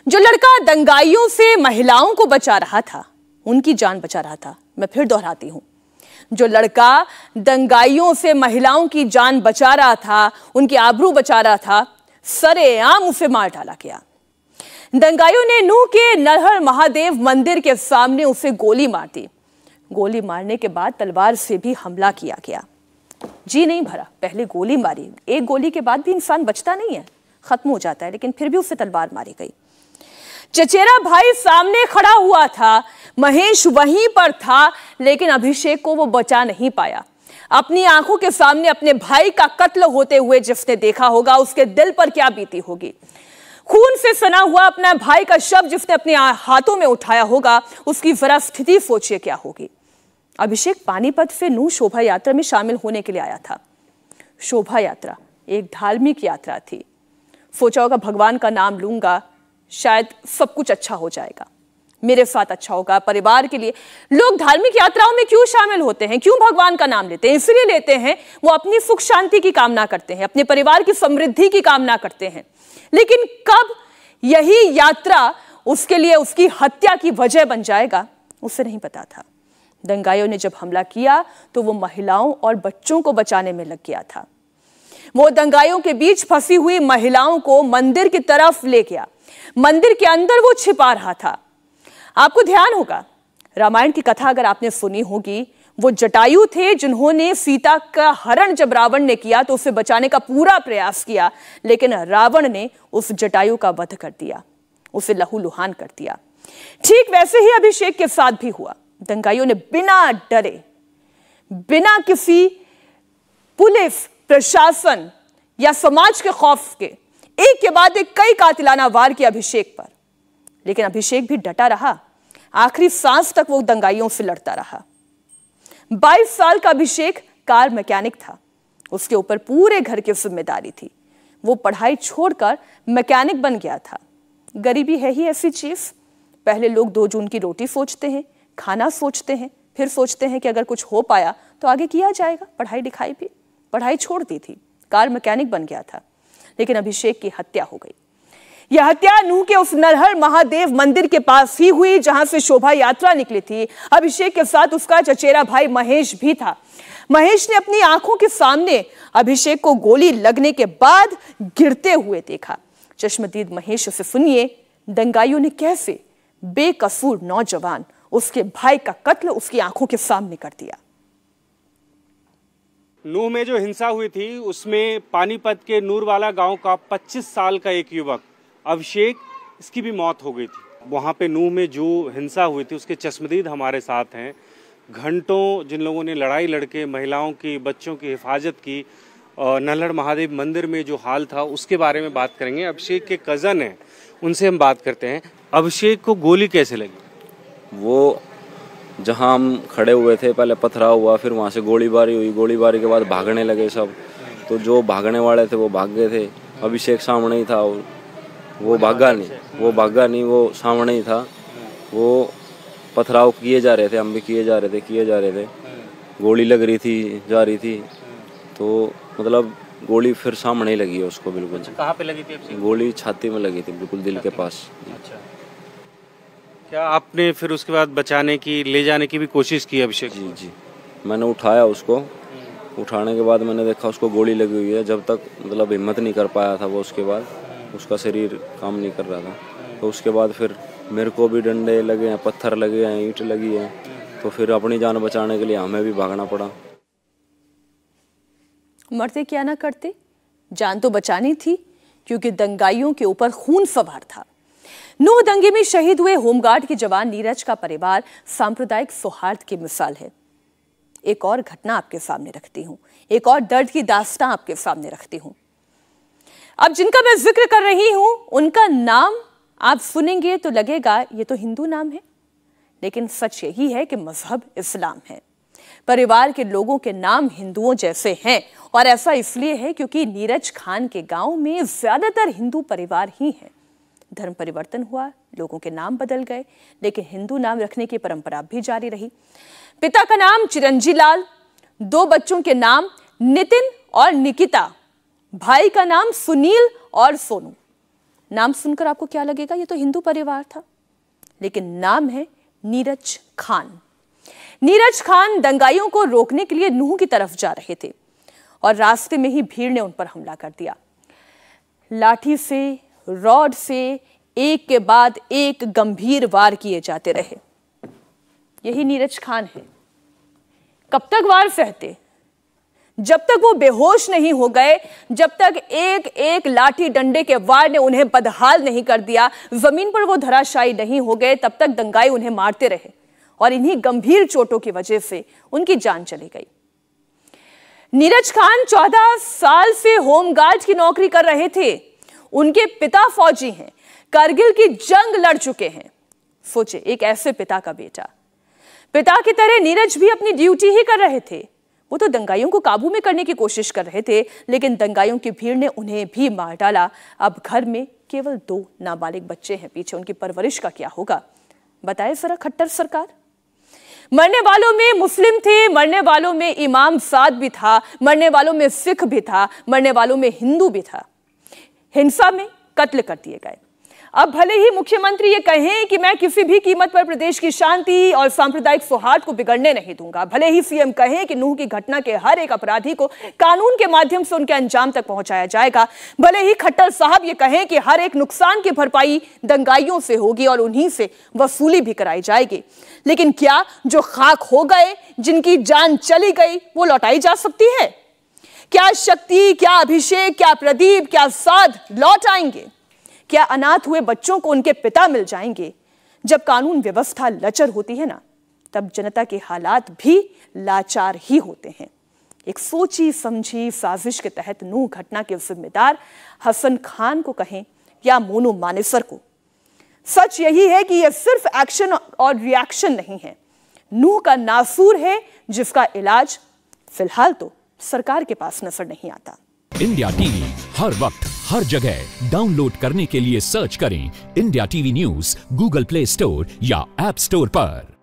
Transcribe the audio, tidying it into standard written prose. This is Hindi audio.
जो लड़का दंगाइयों से महिलाओं को बचा रहा था, उनकी जान बचा रहा था। मैं फिर दोहराती हूं, जो लड़का दंगाइयों से महिलाओं की जान बचा रहा था, उनकी आबरू बचा रहा था, सरेआम उसे मार डाला गया। दंगाइयों ने नूह के नरहर महादेव मंदिर के सामने उसे गोली मार दी। गोली मारने के बाद तलवार से भी हमला किया गया। जी नहीं भरा, पहले गोली मारी, एक गोली के बाद भी इंसान बचता नहीं है, खत्म हो जाता है, लेकिन फिर भी उसे तलवार मारी गई। चचेरा भाई सामने खड़ा हुआ था, महेश वहीं पर था, लेकिन अभिषेक को वो बचा नहीं पाया। अपनी आंखों के सामने अपने भाई का कत्ल होते हुए जिसने देखा होगा, उसके दिल पर क्या बीती होगी। खून से सना हुआ अपना भाई का शव जिसने अपने हाथों में उठाया होगा, उसकी जरा स्थिति सोचिए क्या होगी। अभिषेक पानीपत से नूह शोभा यात्रा में शामिल होने के लिए आया था। शोभा यात्रा एक धार्मिक यात्रा थी। सोचा होगा भगवान का नाम लूंगा, शायद सब कुछ अच्छा हो जाएगा, मेरे साथ अच्छा होगा, परिवार के लिए। लोग धार्मिक यात्राओं में क्यों शामिल होते हैं, क्यों भगवान का नाम लेते हैं? इसलिए लेते हैं, वो अपनी सुख शांति की कामना करते हैं, अपने परिवार की समृद्धि की कामना करते हैं। लेकिन कब यही यात्रा उसके लिए उसकी हत्या की वजह बन जाएगा, उसे नहीं पता था। दंगाइयों ने जब हमला किया तो वो महिलाओं और बच्चों को बचाने में लग गया था। वो दंगाइयों के बीच फंसी हुई महिलाओं को मंदिर की तरफ ले गया। मंदिर के अंदर वो छिपा रहा था। आपको ध्यान होगा, रामायण की कथा अगर आपने सुनी होगी, वो जटायु थे जिन्होंने सीता का हरण जब रावण ने किया तो उसे बचाने का पूरा प्रयास किया, लेकिन रावण ने उस जटायु का वध कर दिया, उसे लहूलुहान कर दिया। ठीक वैसे ही अभिषेक के साथ भी हुआ। दंगाइयों ने बिना डरे, बिना किसी पुलिस प्रशासन या समाज के खौफ के, एक के बाद एक कई कातिलाना वार किया अभिषेक पर। लेकिन अभिषेक भी डटा रहा, आखिरी सांस तक वो दंगाइयों से लड़ता रहा। 22 साल का अभिषेक कार मैकेनिक था, उसके ऊपर पूरे घर की जिम्मेदारी थी। वो पढ़ाई छोड़कर मैकेनिक बन गया था। गरीबी है ही ऐसी चीज, पहले लोग 2 जून की रोटी सोचते हैं, खाना सोचते हैं, फिर सोचते हैं कि अगर कुछ हो पाया तो आगे किया जाएगा। पढ़ाई लिखाई भी, पढ़ाई छोड़ दी थी, कार मैकेनिक बन गया था। लेकिन अभिषेक की हत्या हो गई। यह हत्या नूह के उस नरहर महादेव मंदिर के पास ही हुई जहां से शोभा यात्रा निकली थी। अभिषेक के साथ उसका चचेरा भाई महेश भी था। महेश ने अपनी आंखों के सामने अभिषेक को गोली लगने के बाद गिरते हुए देखा। चश्मदीद महेश से सुनिए, दंगाइयों ने कैसे बेकसूर नौजवान, उसके भाई का कत्ल उसकी आंखों के सामने कर दिया। नूह में जो हिंसा हुई थी उसमें पानीपत के नूरवाला गांव का 25 साल का एक युवक अभिषेक, इसकी भी मौत हो गई थी। वहां पे नूह में जो हिंसा हुई थी उसके चश्मदीद हमारे साथ हैं। घंटों जिन लोगों ने लड़ाई लड़के महिलाओं की, बच्चों की हिफाजत की, नरहर महादेव मंदिर में जो हाल था उसके बारे में बात करेंगे। अभिषेक के कज़न हैं, उनसे हम बात करते हैं। अभिषेक को गोली कैसे लगी? वो जहां हम खड़े हुए थे पहले पथराव हुआ, फिर वहां से गोलीबारी हुई। गोलीबारी के बाद भागने लगे सब, तो जो भागने वाले थे वो भाग गए थे। अभिषेक सामने ही था, वो भागा नहीं, वो सामने ही था। वो पथराव किए जा रहे थे, हम भी किए जा रहे थे। गोली लग रही थी, जा रही थी, तो मतलब गोली फिर सामने ही लगी है उसको बिल्कुल। कहाँ पे लगी थी? गोली छाती में लगी थी, बिल्कुल दिल के पास। अच्छा, क्या आपने फिर उसके बाद बचाने की, ले जाने की भी कोशिश की अभिषेक? जी, मैंने उठाया उसको। उठाने के बाद मैंने देखा उसको गोली लगी हुई है। जब तक मतलब हिम्मत नहीं कर पाया था वो, उसके बाद उसका शरीर काम नहीं कर रहा था। तो उसके बाद फिर मेरे को भी डंडे लगे हैं, पत्थर लगे हैं, ईंट लगी है, तो फिर अपनी जान बचाने के लिए हमें भी भागना पड़ा। मरते क्या ना करते, जान तो बचानी थी, क्योंकि दंगाइयों के ऊपर खून सवार था। नूह दंगे में शहीद हुए होमगार्ड के जवान नीरज का परिवार सांप्रदायिक सौहार्द की मिसाल है। एक और घटना आपके सामने रखती हूं, एक और दर्द की दास्तां आपके सामने रखती हूं। अब जिनका मैं जिक्र कर रही हूं, उनका नाम आप सुनेंगे तो लगेगा ये तो हिंदू नाम है, लेकिन सच यही है कि मजहब इस्लाम है। परिवार के लोगों के नाम हिंदुओं जैसे हैं, और ऐसा इसलिए है क्योंकि नीरज खान के गांव में ज्यादातर हिंदू परिवार ही हैं। धर्म परिवर्तन हुआ, लोगों के नाम बदल गए, लेकिन हिंदू नाम रखने की परंपरा भी जारी रही। पिता का नाम चिरंजी लाल, 2 बच्चों के नाम नितिन और निकिता, भाई का नाम सुनील और सोनू। नाम सुनकर आपको क्या लगेगा, ये तो हिंदू परिवार था, लेकिन नाम है नीरज खान। नीरज खान दंगाइयों को रोकने के लिए नूह की तरफ जा रहे थे और रास्ते में ही भीड़ ने उन पर हमला कर दिया। लाठी से, रॉड से एक के बाद एक गंभीर वार किए जाते रहे। यही नीरज खान है। कब तक वार सहते? जब तक वो बेहोश नहीं हो गए, जब तक एक एक लाठी डंडे के वार ने उन्हें बदहाल नहीं कर दिया, जमीन पर वो धराशायी नहीं हो गए, तब तक दंगाई उन्हें मारते रहे और इन्हीं गंभीर चोटों की वजह से उनकी जान चली गई। नीरज खान 14 साल से होमगार्ड की नौकरी कर रहे थे। उनके पिता फौजी हैं, कारगिल की जंग लड़ चुके हैं। सोचे, एक ऐसे पिता का बेटा। पिता की तरह नीरज भी अपनी ड्यूटी ही कर रहे थे। वो तो दंगाइयों को काबू में करने की कोशिश कर रहे थे, लेकिन दंगाइयों की भीड़ ने उन्हें भी मार डाला। अब घर में केवल 2 नाबालिग बच्चे हैं, पीछे उनकी परवरिश का क्या होगा? बताए जरा खट्टर सरकार। मरने वालों में मुस्लिम थे, मरने वालों में इमाम साद भी था, मरने वालों में सिख भी था, मरने वालों में हिंदू भी था। हिंसा में कत्ल कर दिए गए। अब भले ही मुख्यमंत्री ये कहें कि मैं किसी भी कीमत पर प्रदेश की शांति और सांप्रदायिक सौहार्द को बिगड़ने नहीं दूंगा, भले ही सीएम कहें कि नूह की घटना के हर एक अपराधी को कानून के माध्यम से उनके अंजाम तक पहुंचाया जाएगा, भले ही खट्टर साहब ये कहें कि हर एक नुकसान की भरपाई दंगाइयों से होगी और उन्हीं से वसूली भी कराई जाएगी, लेकिन क्या जो खाक हो गए, जिनकी जान चली गई, वो लौटाई जा सकती है? क्या शक्ति, क्या अभिषेक, क्या प्रदीप, क्या साध लौट आएंगे? क्या अनाथ हुए बच्चों को उनके पिता मिल जाएंगे? जब कानून व्यवस्था लचर होती है ना, तब जनता के हालात भी लाचार ही होते हैं। एक सोची समझी साजिश के तहत नूह घटना के जिम्मेदार हसन खान को कहें या मोनू मानेसर को, सच यही है कि यह सिर्फ एक्शन और रिएक्शन नहीं है। नूह का नासूर है जिसका इलाज फिलहाल तो सरकार के पास नजर नहीं आता। इंडिया टीवी हर वक्त हर जगह डाउनलोड करने के लिए सर्च करें India TV news Google play store या ऐप स्टोर पर।